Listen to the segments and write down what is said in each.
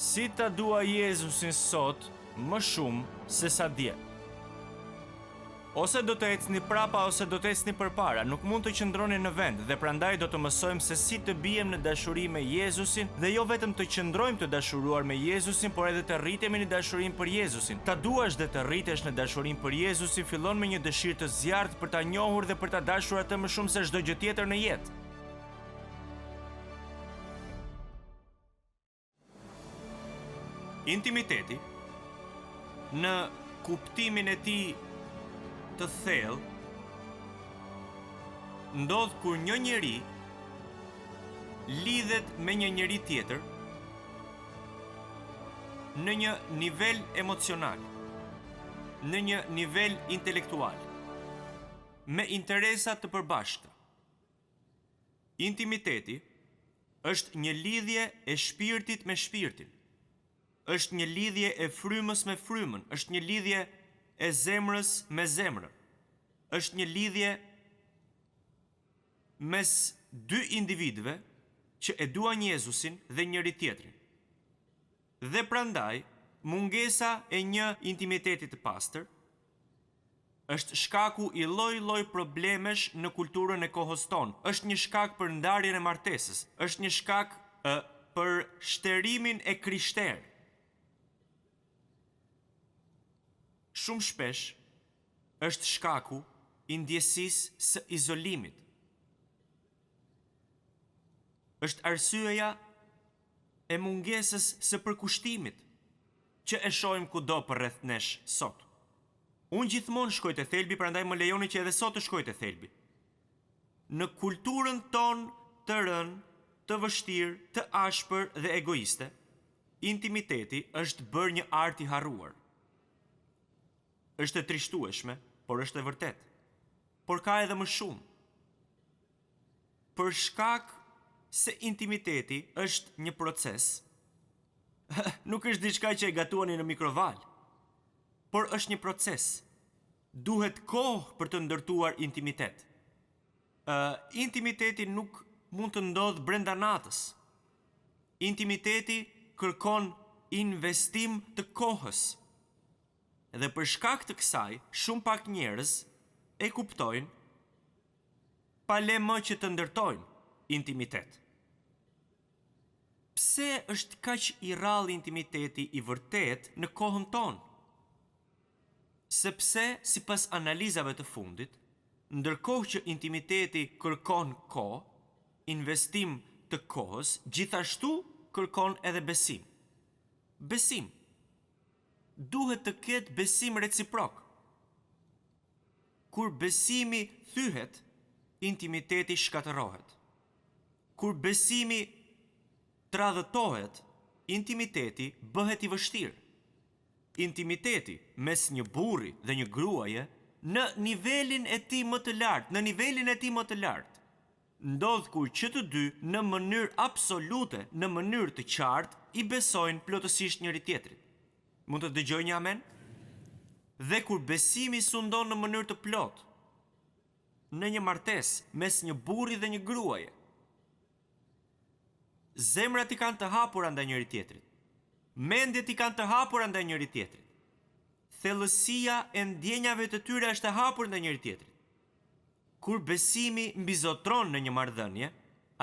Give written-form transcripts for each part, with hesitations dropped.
Si ta dua Jezusin sot më shumë se sa dje? Ose do të ecni prapa ose do të ecni përpara, nuk mund të qëndroni në vend dhe prandaj do të mësojmë se si të bijem në dashuri me Jezusin dhe jo vetëm të qëndrojmë të dashuruar me Jezusin, por edhe të rritemi në dashurinë për Jezusin. Ta duash dhe të rritesh në dashurinë për Jezusin fillon me një dëshirë të zjarrt për ta njohur dhe për ta dashur atë më shumë se çdo gjë tjetër në jetë. Intimiteti, në kuptimin e tij të thellë, ndodh kur një njeri lidhet me një njeri tjetër në një nivel emocional, në një nivel intelektual, me interesa të përbashkëta. Intimiteti është një lidhje e shpirtit me shpirtin. Është një lidhje e frymës me frymën, është një lidhje e zemrës me zemrën. Është një lidhje mes dy individëve që e duan Jezusin dhe njëri tjetrin. Dhe prandaj, mungesa e një intimiteti të pastër është shkaku i lloj-lloj problemesh në kulturën e kohës tonë. Është një shkak për ndarjen e martesës, është një shkak për shterimin e krishterë. Shumë shpesh është shkaku i ndjesisë së izolimit. Është arsyeja e mungesës së përkushtimit që e shohim kudo përreth nesh sot. Unë gjithmonë shkoj te thelbi, prandaj më lejoni që edhe sot të shkoj te thelbi. Në kulturën tonë të rënë, të vështirë, të ashpër dhe egoiste, intimiteti është bërë një art i harruar. Është e trishtueshme, por është e vërtet. Por ka edhe më shumë. Për shkak se intimiteti është një proces, nuk është diçka që e gatuani në mikrovalë, por është një proces. Duhet kohë për të ndërtuar intimitet. Intimiteti nuk mund të ndodhë brenda natës. Intimiteti kërkon investim të kohës. Dhe për shkak të kësaj, shumë pak njerëz e kuptojnë pa le më që të ndërtojnë intimitet. Pse është kaq i rrallë intimiteti i vërtet në kohën tonë? Sepse, sipas analizave të fundit, ndërkohë që intimiteti kërkon kohë, investim të kohës, gjithashtu kërkon edhe besim. Besim. Duhet të ketë besim reciprok. Kur besimi thyhet, intimiteti shkatërohet. Kur besimi tradhëtohet, intimiteti bëhet i vështirë. Intimiteti mes një burri dhe një gruaje në nivelin e tij më të lartë, ndodh kur që të dy në mënyrë absolute, në mënyrë të qartë, i besojnë plotësisht njëri tjetrit. Mund të dëgjoj një amen? Dhe kur besimi sundon në mënyrë të plotë, në një martesë mes një burri dhe një gruaje, zemrat i kanë të hapura ndaj njëri tjetrit, mendjet i kanë të hapura ndaj njëri tjetrit, thellësia e ndjenjave të tyre është e hapur ndaj njëri tjetrit. Kur besimi mbizotron në një marrëdhënie,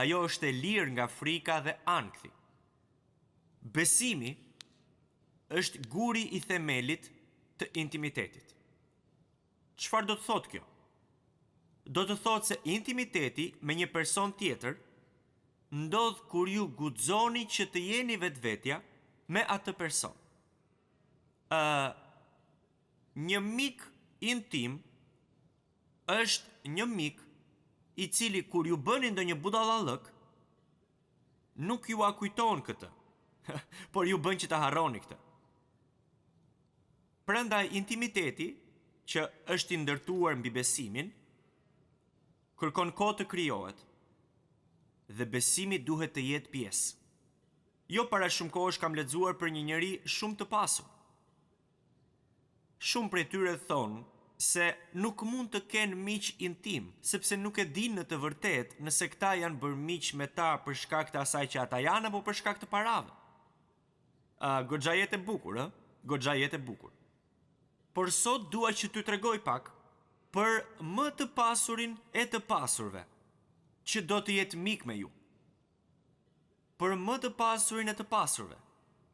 ajo është e lirë nga frika dhe ankthi. Besimi është guri i themelit të intimitetit. Çfarë do të thotë kjo? Do të thotë se intimiteti me një person tjetër ndodh kur ju guxoni që të jeni vetvetja me atë person. Një mik intim është një mik i cili kur ju bëni ndonjë budallallëk, nuk ju a kujton këtë, por ju bën që ta harroni këtë. Prandaj intimiteti, që është i ndërtuar mbi besimin, kërkon kohë të krijohet, dhe besimi duhet të jetë pjesë. Jo para shumë kohësh kam lexuar për një njeri shumë të pasur. Shumë prej tyre thonë se nuk mund të kenë miq intim, sepse nuk e dinë në të vërtetë nëse këta janë bërë miq me ta për shkak të asaj që ata janë apo për shkak të parave. Goxha jetë e bukur, Goxha jetë e bukur. Por sot dua që t'ju tregoj pak për më të pasurin e të pasurve, që do të jetë mik me ju. Për më të pasurin e të pasurve,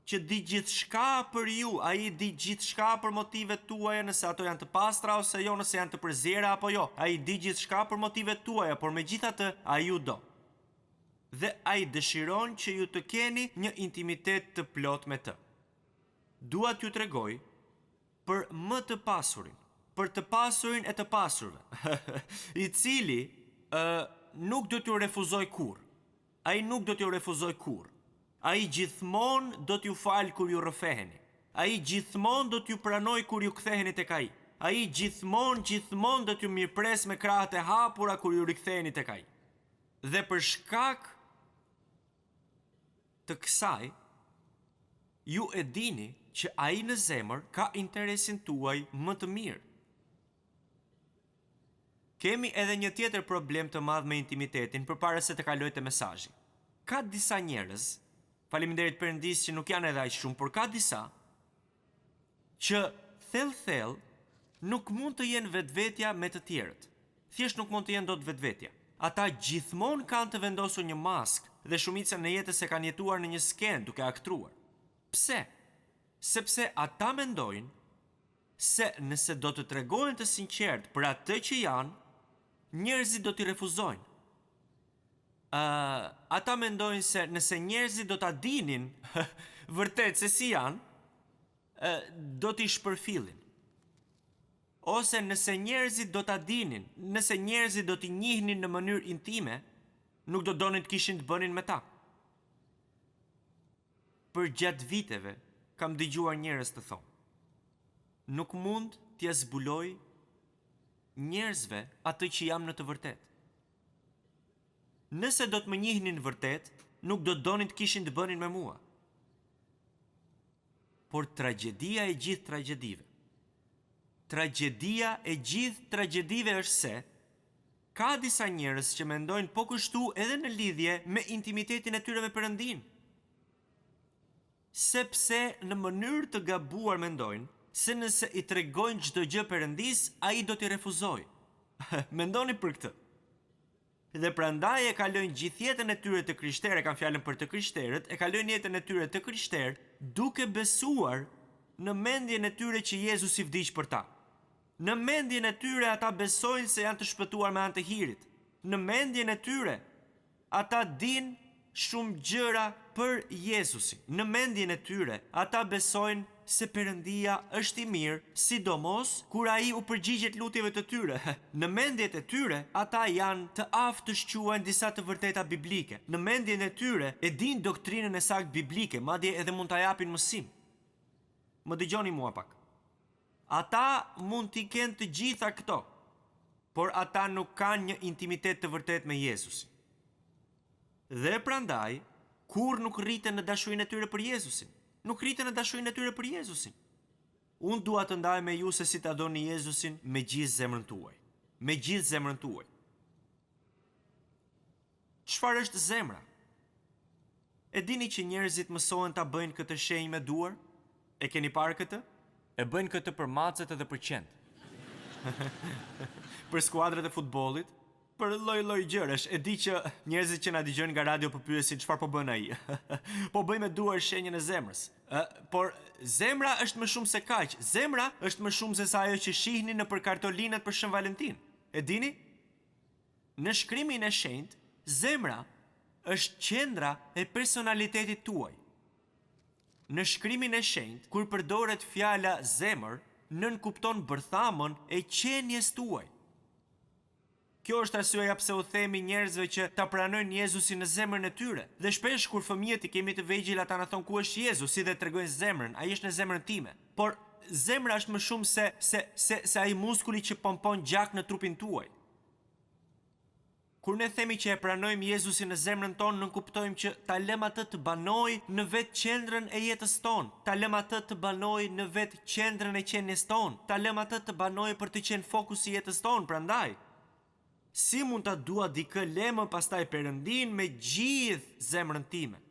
që di gjithçka për ju, ai di gjithçka për motivet tuaja, nëse ato janë të pastra ose jo, nëse janë të përzierë apo jo. Ai di gjithçka për motivet tuaja, por megjithatë ai ju do. Dhe ai dëshiron që ju të keni një intimitet të plot me të. Dua t'ju tregoj për më të pasurin, për të pasurin e të pasurve, i cili nuk do t'ju refuzoj kur. Ai nuk do t'ju refuzoj kur. Ai gjithmonë do t'ju falë kur ju rrëfeheni. Ai gjithmonë do t'ju pranoj kur ju ktheheni tek ai. Ai gjithmonë do t'ju mirëpres me krahët e hapura kur ju riktheheni tek ai. Dhe për shkak të kësaj, ju e dini që ai në zemër ka interesin tuaj më të mirë. Kemi edhe një tjetër problem të madh me intimitetin përpara se të kaloj te mesazhi. Ka disa njerëz, faleminderit Perëndis që nuk janë edhe aq shumë, por ka disa që thellë nuk mund të jenë vetvetja me të tjerët. Thjesht nuk mund të jenë dot vetvetja. Ata gjithmonë kanë të vendosur një maskë dhe shumica në jetës e kanë jetuar në një skenë duke aktruar. Pse? Sepse ata mendojnë se nëse do të tregojnë të sinqert për atë që janë, njerëzit do t'i refuzojnë. Ata mendojnë se nëse njerëzit do t'a dinin vërtet se si janë, do t'i shpërfillin. Ose nëse njerëzit do t'a dinin, nëse njerëzit do t'i njihnin në mënyrë intime, nuk do donin të kishin të bënin me ta. Për gjatë viteve, kam dëgjuar njerëz të thonë, nuk mund t'ja zbuloj njerëzve atë që jam në të vërtet. Nëse do të më njihnin vërtet, nuk do donin të kishin të bënin me mua. Por tragedia e gjithë tragedive. Tragedia e gjithë tragedive është se ka disa njerëz që mendojnë po kështu edhe në lidhje me intimitetin e tyre me Perëndin. Sepse në mënyrë të gabuar mendojnë se nëse i tregojnë çdo gjë Perëndis, ai do t'i refuzojë. Mendoni për këtë. Dhe prandaj e kalojnë gjithë jetën e tyre të krishterë, kanë fjalën për të krishterët, e kalojnë jetën e tyre të krishterë duke besuar në mendjen e tyre që Jezusi vdiq për ta. Në mendjen e tyre ata besojnë se janë të shpëtuar me anë të hirit. Në mendjen e tyre ata dinë shumë gjëra për Jezusin. Në mendjen e tyre ata besojnë se Perëndia është i mirë, sidomos kur ai u përgjigjet lutjeve të tyre. Në mendjet e tyre ata janë të aftë të shquajnë disa të vërteta biblike. Në mendjen e tyre e dinë doktrinën e saktë biblike, madje edhe mund ta japin mësim. Më dëgjoni mua pak. Ata mund t'i kenë të gjitha këto, por ata nuk kanë një intimitet të vërtet me Jezusin. Dhe prandaj, kur nuk rriten në dashurinë e tyre për Jezusin. Nuk rriten në dashurinë e tyre për Jezusin. Unë dua të ndaj me ju se si ta doni Jezusin me gjithë zemrën tuaj. Me gjithë zemrën tuaj. Çfarë është zemra? E dini që njerëzit mësohen ta bëjnë këtë shenjë me duar? E keni parë këtë? E bëjnë këtë për macet edhe për qend. Për skuadrat e futbollit, për lloj gjërash. E di që njerëzit që na dëgjojnë nga radio po pyesin çfarë po bën ai. Po bëj me duar shenjën e zemrës. Por zemra është më shumë se kaq. Zemra është më shumë se sa ajo që shihni në për kartolinat për Shën Valentin. E dini? Në shkrimin e shenjtë, zemra është qendra e personalitetit tuaj. Në shkrimin e shenjtë, kur përdoret fjala zemër, nënkupton bërthamën e qenjes tuaj. Kjo është arsyeja pse u themi njerëzve që ta pranojnë Jezusin në zemrën e tyre. Dhe shpesh kur fëmijët i kemi të vegjël ata na thon ku është Jezusi dhe tregojnë zemrën, ai është në zemrën time. Por zemra është më shumë se ai muskuli që pompon gjak në trupin tuaj. Kur ne themi që e pranojmë Jezusin në zemrën tonë, nënkuptojmë që ta lëm atë të banojë në vetë qendrën e jetës tonë, ta lëm atë të banojë në vetë qendrën e qenies tonë, ta lëm atë të banojë për të qenë fokusi i jetës tonë. Prandaj, si mund ta dua dikë lemën pastaj Perëndin me gjithë zemrën time?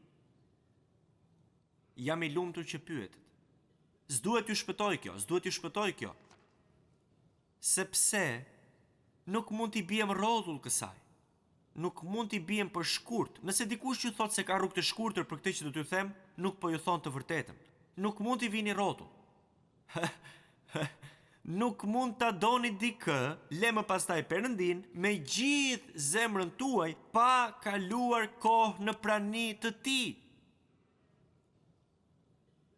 jam i lumtur që pyetet. S'duhet ju shpëtoj kjo. Sepse nuk mund t'i biem rrotull kësaj. Nuk mund t'i biem për shkurt. Nëse dikush ju thot se ka rrugë të shkurtër për këtë që do t'ju them, nuk po ju thon të vërtetën. Nuk mund t'i vini rrotull. Nuk mund ta doni dikë, le më pastaj Perëndin, me gjithë zemrën tuaj, pa kaluar kohë në prani të tij.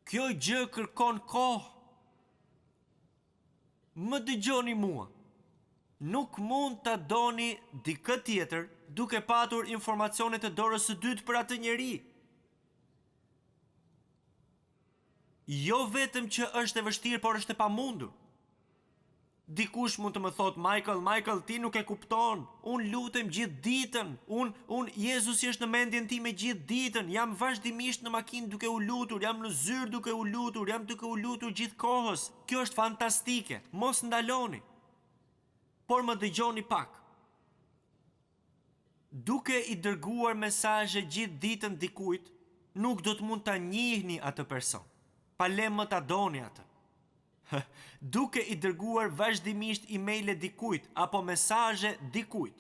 Kjo gjë kërkon kohë. Më dëgjoni mua. Nuk mund ta doni dikë tjetër duke patur informacionet e dorës së dytë për atë njeri. Jo vetëm që është e vështirë, por është e pamundur. Dikush mund të më thot, Michael, ti nuk e kupton. Unë lutem gjithë ditën. Unë Jezusi është në mendjen time gjithë ditën. Jam vazhdimisht në makinë duke u lutur, jam në zyrë duke u lutur, jam duke u lutur gjithë kohës. Kjo është fantastike. Mos ndaloni. Por më dëgjoni pak. Duke i dërguar mesazhe gjithë ditën dikujt, nuk do të mund ta njihni atë person. Pa lem më ta doni atë. Duke i dërguar vazhdimisht emaile dikujt apo mesazhe dikujt,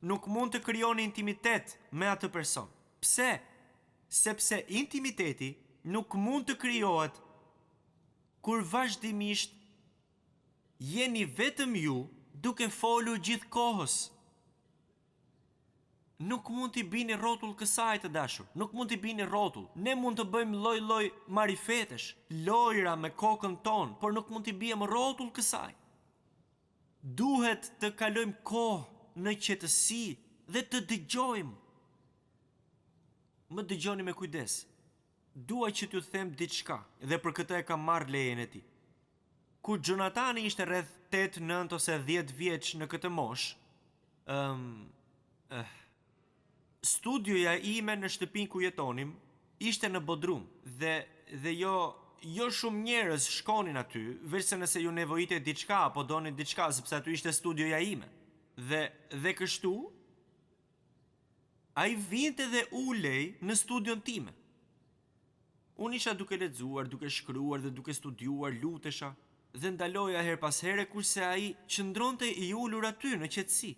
nuk mund të krijoni intimitet me atë person. Pse? Sepse intimiteti nuk mund të krijohet kur vazhdimisht jeni vetëm ju duke folur gjithë kohës. Nuk mund t'i bini rrotull kësaj, të dashur. Nuk mund t'i bini rrotull. Ne mund të bëjmë lloj marifetesh, lojra me kokën tonë, por nuk mund t'i bijmë rrotull kësaj. Duhet të kalojmë kohë në qetësi dhe të dëgjojmë. Më dëgjoni me kujdes. Dua që t'ju them diçka dhe për këtë e kam marrë lejen e tij. Kur Jonatani ishte rreth 8, 9 ose 10 vjeç në këtë moshë, studioja ime në shtëpinë ku jetonim ishte në Bodrum dhe jo shumë njerëz shkonin aty, veçse nëse ju nevojite diçka apo doni diçka, sepse aty ishte studioja ime. Dhe kështu ai vinte dhe ulej në studion time. Unë isha duke lexuar, duke shkruar dhe duke studiuar, lutesha dhe ndaloja her pas here, kurse ai qëndronte i ulur aty në qetësi.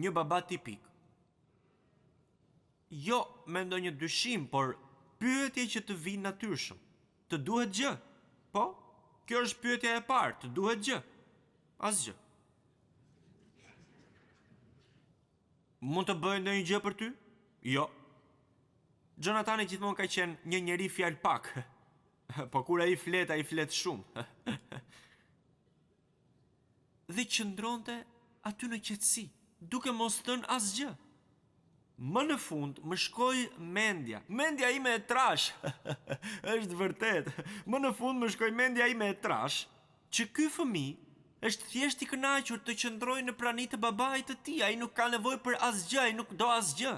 Një baba tipik. Jo me ndonjë dyshim, por pyetje që të vinë natyrshëm. Të duhet gjë? Po, kjo është pyetja e parë, të duhet gjë? Asgjë. Mund të bëj ndonjë gjë për ty? Jo. Jonatani gjithmonë ka qenë një njeri fjalë pak. Po kur ai flet shumë. Dhe qëndronte aty në qetësi, duke mos thënë asgjë. Më në fund më shkoi mendja ime e trash. Është vërtet. Më në fund më shkoi mendja ime e trash që ky fëmijë është thjesht i kënaqur të qëndrojë në prani të babait të tij. Ai nuk ka nevojë për asgjë, ai nuk do asgjë.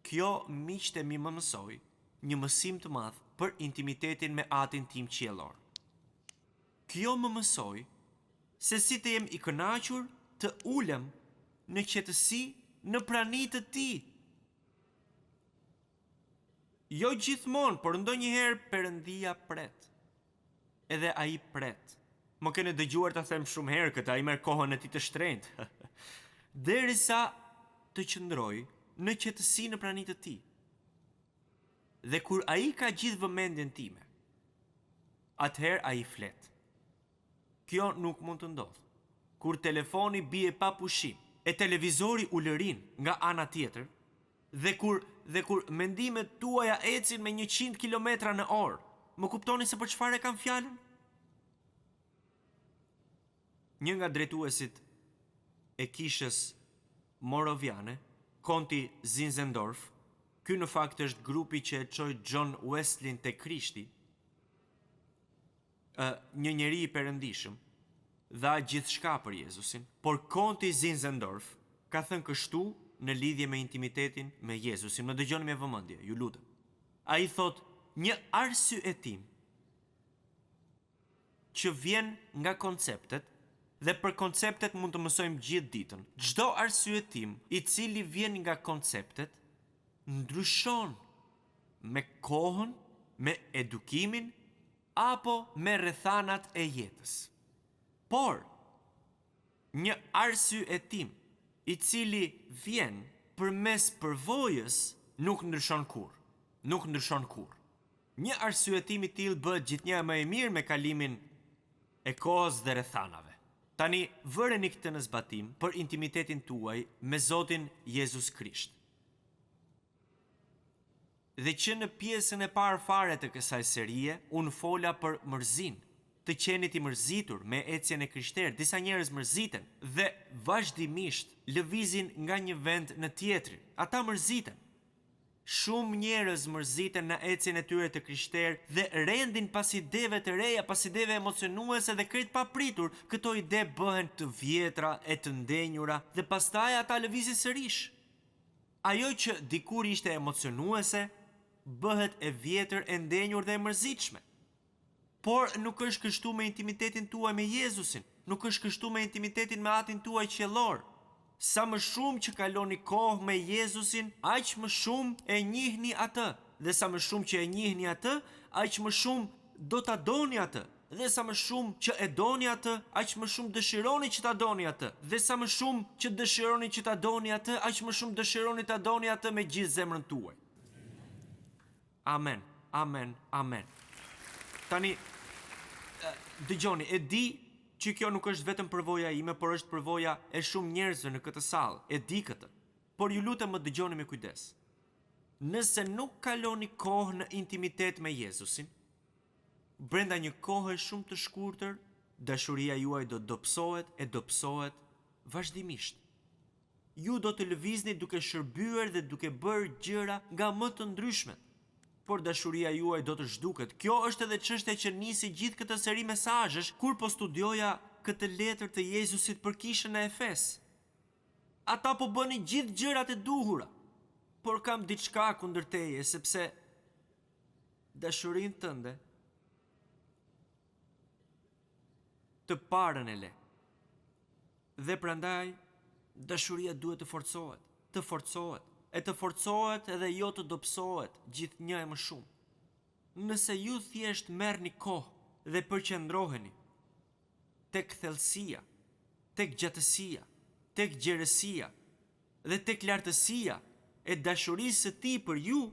Kjo, miqtë mi, më mësoi një mësim të madh për intimitetin me Atin tim qiellor. Kjo më mësoi se si të jem i kënaqur të ulem në qetësi në prani të tij. Jo gjithmonë, por ndonjëherë Perëndia pret. Edhe ai pret. Më keni dëgjuar ta them shumë herë këtë, ai merr kohën e tij të shtrenjtë. Derisa të qëndroj në qetësi në prani të tij. Dhe kur ai ka gjithë vëmendjen time, atëherë ai flet. Kjo nuk mund të ndodhë. Kur telefoni bie pa pushim e televizori ulërin nga ana tjetër, dhe kur mendimet tuaja ecin me 100 km/h, më kuptoni se për çfarë kam fjalën? Një nga drejtuesit e kishës Moroviane, Konti Zinzendorf, ky në fakt është grupi që e çoi John Wesley te Krishti, një njeri i perëndishëm, dha gjithçka për Jezusin, por Konti Zinzendorf ka thënë kështu në lidhje me intimitetin me Jezusin. Më dëgjoni me vëmendje, ju lutem. Ai thot, një arsye tim që vjen nga konceptet Dhe për konceptet mund të mësojmë gjithë ditën. Çdo arsyetim i cili vjen nga konceptet ndryshon me kohën, me edukimin apo me rrethanat e jetës. Por një arsyetim i cili vjen përmes përvojës nuk ndryshon kurrë. Nuk ndryshon kurrë. Një arsyetim i tillë bëhet gjithnjë më e mirë me kalimin e kohës dhe rrethanave. Tani vëreni këtë në zbatim për intimitetin tuaj me Zotin Jezus Krisht. Dhe që në pjesën e parë fare të kësaj serie, unë fola për mërzin, të qenit i mërzitur me ecjen e krishterë. Disa njerëz mërziten dhe vazhdimisht lëvizin nga një vend në tjetrin. Ata mërziten. Shumë njerëz mërziten në ecjen e tyre të krishterë dhe rendin pas ideve të reja, pas ideve emocionuese dhe krejt papritur, këto ide bëhen të vjetra e të ndenjura dhe pastaj ata lëvizin sërish. Ajo që dikur ishte emocionuese, bëhet e vjetër, e ndenjur dhe e mërzitshme. Por nuk është kështu me intimitetin tuaj me Jezusin, nuk është kështu me intimitetin me Atin tuaj qiellor. Sa më shumë që kaloni kohë me Jezusin, aq më shumë e njihni atë. Dhe sa më shumë që e njihni atë, aq më shumë do ta doni atë. Dhe sa më shumë që e doni atë, aq më shumë dëshironi që ta doni atë. Dhe sa më shumë që dëshironi që ta doni atë, aq më shumë dëshironi ta doni atë me gjithë zemrën tuaj. Amen, amen, amen. Tani, dëgjoni, e di që kjo nuk është vetëm përvoja ime, por është përvoja e shumë njerëzve në këtë sallë. E di këtë. Por ju lutem më dëgjoni me kujdes. Nëse nuk kaloni kohë në intimitet me Jezusin, brenda një kohe shumë të shkurtër, dashuria juaj do dobësohet e dobësohet vazhdimisht. Ju do të lëvizni duke shërbyer dhe duke bërë gjëra nga më të ndryshmet, por dashuria juaj do të zhduket. Kjo është edhe çështja që nisi gjithë këtë seri mesazhesh kur po studioja këtë letër të Jezusit për kishën e Efes. Ata po bënin gjithë gjërat e duhura, por kam diçka kundër teje, sepse dashurinë tënde të parën e le. Dhe prandaj dashuria duhet të forcohet, e të forcohet edhe jo të dobësohet gjithnjë e më shumë. Nëse ju thjesht merrni kohë dhe përqendroheni tek thellësia, tek gjatësia, tek gjerësia dhe tek lartësia e dashurisë së tij për ju,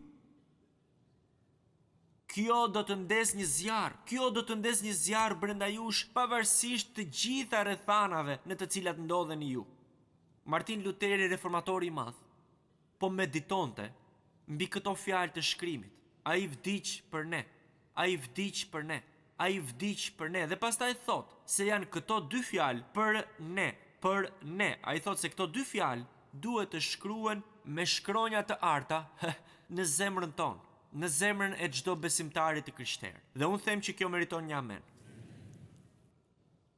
kjo do të ndes një zjarr brenda jush, pavarësisht të gjitha rrethanave në të cilat ndodheni ju. Martin Luteri, reformatori i madh, po meditonte mbi këto fjalë të shkrimit. Ai vdiq për ne, ai vdiq për ne, ai vdiq për ne. Dhe pastaj thot se janë këto dy fjalë për ne. Ai thot se këto dy fjalë duhet të shkruhen me shkronja të arta në zemrën tonë, në zemrën e çdo besimtari të krishterë. Dhe unë them që kjo meriton një amen.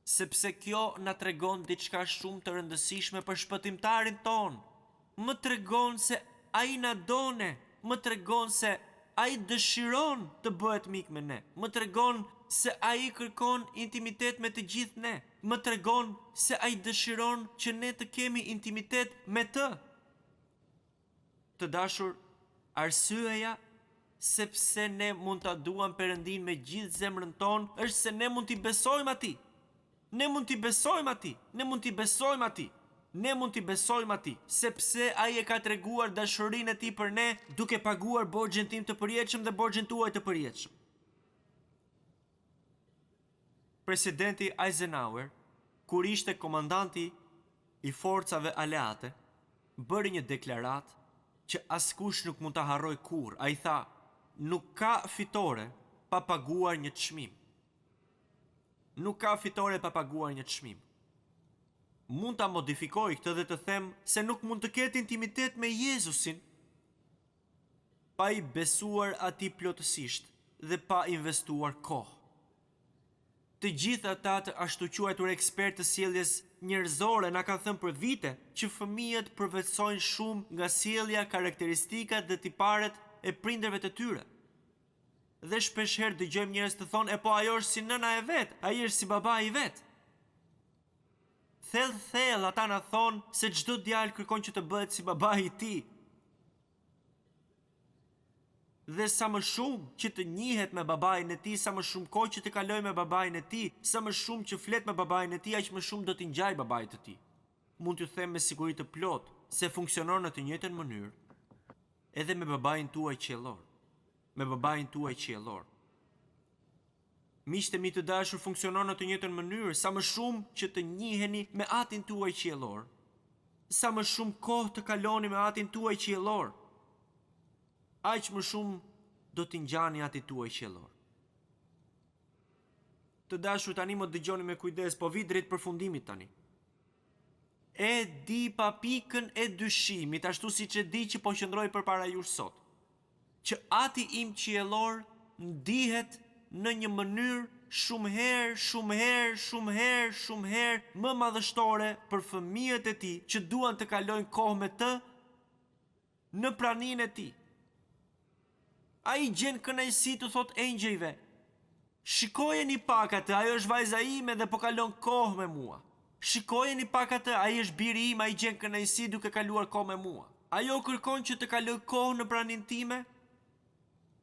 Sepse kjo na tregon diçka shumë të rëndësishme për shpëtimtarin tonë. Më tregon se ai na done, më tregon se ai dëshiron të bëhet mik me ne, më tregon se ai kërkon intimitet me të gjithë ne, më tregon se ai dëshiron që ne të kemi intimitet me të. Të dashur, arsyeja sepse ne mund ta duam Perëndin me gjithë zemrën tonë është se ne mund t'i besojmë atij. Ne mund t'i besojmë atij, sepse ai e ka treguar dashurinë e tij për ne, duke paguar borxhin tim të përjetshëm dhe borxhin tuaj të përjetshëm. Presidenti Eisenhower, kur ishte komandanti i forcave aleate, bëri një deklaratë që askush nuk mund ta harrojë kurrë. Ai tha, nuk ka fitore pa paguar një çmim. Nuk ka fitore pa paguar një çmim. Mund ta modifikoj këtë dhe të them se nuk mund të ketë intimitet me Jezusin pa i besuar atij plotësisht dhe pa investuar kohë. Të gjithë ata të ashtu quajtur ekspertë të sjelljes njerëzore na kanë thënë për vite që fëmijët përvetsojnë shumë nga sjellja, karakteristikat dhe tiparet e prindërve të tyre. Dhe shpeshherë dëgjojmë njerëz të thonë, po ajo është si nëna e vet, ai është si baba i vet. thellë ata na thonë se çdo djalë kërkon që të bëhet si babai i tij. Dhe sa më shumë që të njihet me babain e tij, sa më shumë kohë që të kaloj me babain e tij, sa më shumë që flet me babain e tij, aq më shumë do t'i ngjaj babait të tij. Mund t'ju them me siguri të plot se funksionon në të njëjtën mënyrë edhe me babain tuaj qiellor. Me babain tuaj qiellor. Miqtë mi të dashur, funksionon në të njëjtën mënyrë, sa më shumë që të njiheni me atin tuaj qiellor, sa më shumë kohë të kaloni me atin tuaj qiellor, aq më shumë do t'i ngjani atit tuaj qiellor. Të dashur, tani më dëgjoni me kujdes, po vi drejt përfundimit tani. E di pa pikën e dyshimit, ashtu siç e di që po qëndroj përpara jush sot, që ati im qiellor ndihet në një mënyrë shumë herë më madhështore për fëmijët e tij që duan të kalojnë kohë me të në praninë e tij. Ai gjen kënaqësi të thot engjëjve: shikojeni pak atë, ajo është vajza ime dhe po kalon kohë me mua. Shikojeni pak atë, ai është biri im, ai gjen kënaqësi duke kaluar kohë me mua. Ajo kërkon që të kaloj kohë në praninë time,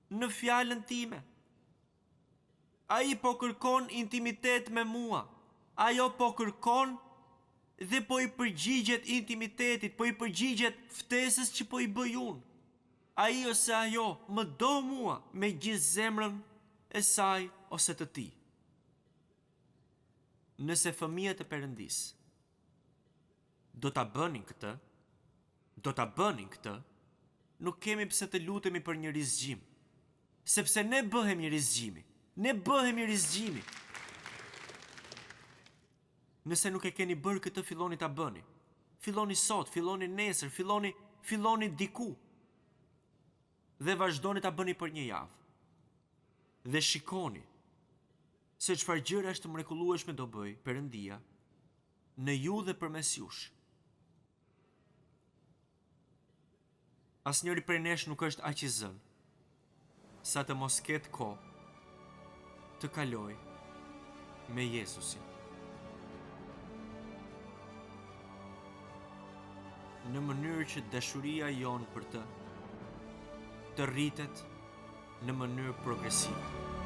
në fjalën time. Ai po kërkon intimitet me mua. Ajo po kërkon dhe po i përgjigjet intimitetit, po i përgjigjet ftesës që po i bëj unë. Ai ose ajo më do mua me gjithë zemrën e saj ose të tij. Nëse fëmijët e Perëndis do ta bënin këtë, nuk kemi pse të lutemi për një rizgjim, sepse ne bëhemi rizgjimi. Nëse nuk e keni bërë këtë, filloni ta bëni. Filloni sot, filloni nesër, filloni diku. Dhe vazhdoni ta bëni për një javë. Dhe shikoni se çfarë gjëra është mrekullueshme do bëj Perëndia në ju dhe përmes jush. Asnjëri prej nesh nuk është aq i zënë sa të mos ketë kohë të kaloj me Jezusin. Në mënyrë që dashuria jonë për të rritet në mënyrë progresive.